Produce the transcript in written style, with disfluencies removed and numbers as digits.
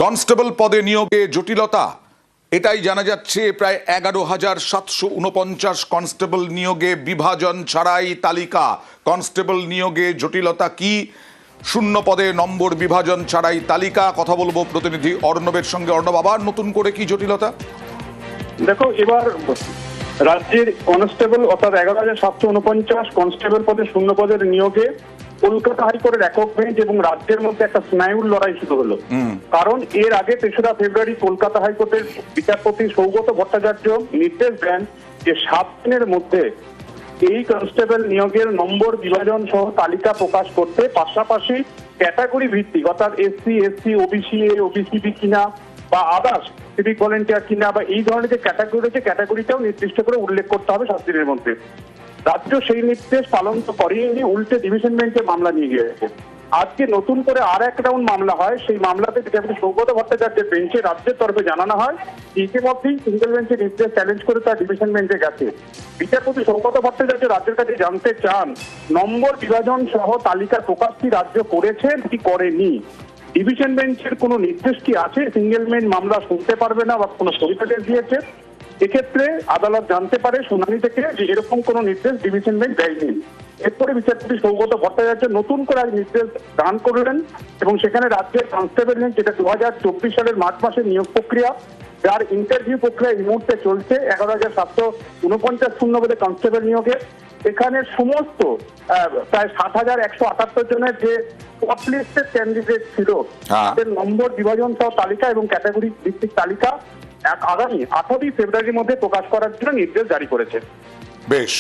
Constable পদে নিয়োগে জটিলতা, এটাই জানা যাচ্ছে। প্রায় 11,749 কনস্টেবল নিয়োগে বিভাজন ছাড়াই তালিকা। কনস্টেবল নিয়োগে জটিলতা কি? শূন্য পদে নম্বর বিভাজন ছাড়াই তালিকা। কথা বলবো প্রতিনিধি অর্ণবের সঙ্গে। অর্ণব, আবার নতুন করে কি জটিলতা? দেখো, এবার রাজ্যের কনস্টেবল অর্থাৎ 11,749 কনস্টেবল পদে শূন্য পদের নিয়োগে কলকাতা হাইকোর্টের একক বেঞ্চ এবং রাজ্যের মধ্যে একটা স্নায়ুর লড়াই শুরু হলো। কারণ এর আগে 3রা ফেব্রুয়ারি কলকাতা হাইকোর্টের বিচারপতি সৌগত ভট্টাচার্য নির্দেশ দেন যে 7 দিনের মধ্যে এই কনস্টেবল নিয়োগের নম্বর বিভাজন সহ তালিকা প্রকাশ করতে, পাশাপাশি ক্যাটাগরি ভিত্তিক অর্থাৎ SC, ST, OBC A, OBC B কিনা বা আদার্স সিভিক ভলেন্টিয়ার কিনা বা এই ধরনের যে ক্যাটাগরি রয়েছে ক্যাটাগরিটাও নির্দিষ্ট করে উল্লেখ করতে হবে 7 দিনের মধ্যে। রাজ্য সেই নির্দেশ পালন তো করেনি, উল্টে ডিভিশন বেঞ্চে মামলা নিয়ে গিয়েছে। আজকে নতুন করে আর এক রাউন্ড মামলা হয়। সেই মামলাতে বিচারপতি সৌগত ভট্টাচার্যের বেঞ্চে রাজ্যের তরফে জানানো হয় ইতিমধ্যেই সিঙ্গেল বেঞ্চের নির্দেশ চ্যালেঞ্জ করে তার ডিভিশন বেঞ্চে গেছে। বিচারপতি সৌগত ভট্টাচার্য রাজ্যের কাছে জানতে চান নম্বর বিভাজন সহ তালিকা প্রকাশ কি রাজ্য করেছে কি করেনি। ডিভিশন বেঞ্চের কোনো নির্দেশ কি আছে সিঙ্গেল বেঞ্চ মামলা শুনতে পারবে না বা কোনো স্থগিতাদেশ দিয়েছে? এক্ষেত্রে আদালত জানতে পারে শুনানি থেকে যে এরকম কোনো নির্দেশ ডিভিশন বেঞ্চ দেয়নি। এরপরে বিচারপতি সৌগত ভট্টাচার্য নতুন করে আজ নির্দেশ দান করলেন এবং সেখানে রাজ্যের কনস্টেবল নিয়োগ, যেটা 2024 সালের মার্চ মাসের নিয়োগ প্রক্রিয়া, যার ইন্টারভিউ প্রক্রিয়া এই মুহূর্তে চলছে, 11,749 শূন্যপদে কনস্টেবল নিয়োগে এখানে সমস্ত প্রায় 7,178 জনের যে শর্টলিস্টেড ক্যান্ডিডেট ছিল তাদের নম্বর বিভাজন সহ তালিকা এবং ক্যাটাগরি ভিত্তিক তালিকা আগামী 18 ফেব্রুয়ারির মধ্যে প্রকাশ করার জন্য নির্দেশ জারি করেছে। বেশ।